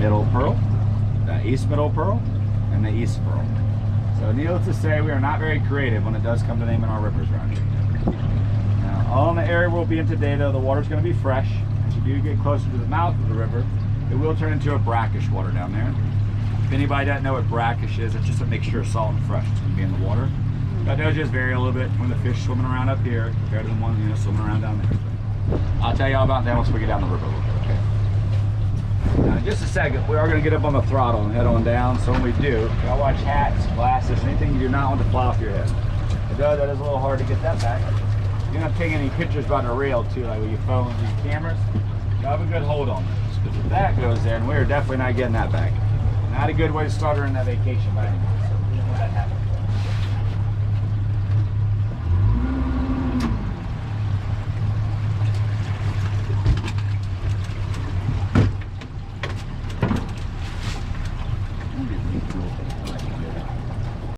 middle pearl, the east middle pearl, and the east pearl. So needless to say, we are not very creative when it does come to naming our rivers around here. Now, all in the area we'll be in today, though, the water's going to be fresh. As you do get closer to the mouth of the river, it will turn into a brackish water down there. If anybody doesn't know what brackish is, it's just a mixture of salt and fresh. It's going to be in the water. But they'll just vary a little bit from the fish swimming around up here compared to the one, swimming around down there. So I'll tell you all about that once we get down the river a little bit, okay? Now, in just a second, we are going to get up on the throttle and head on down. So when we do, y'all watch hats, glasses, anything you do not want to fly off your head. Although that is a little hard to get that back. You're not taking any pictures by the rail too, like with your phones and your cameras. You have a good hold on this. Because if that goes in, we're definitely not getting that back. Not a good way to start her in that vacation by any means. So we don't want that happen.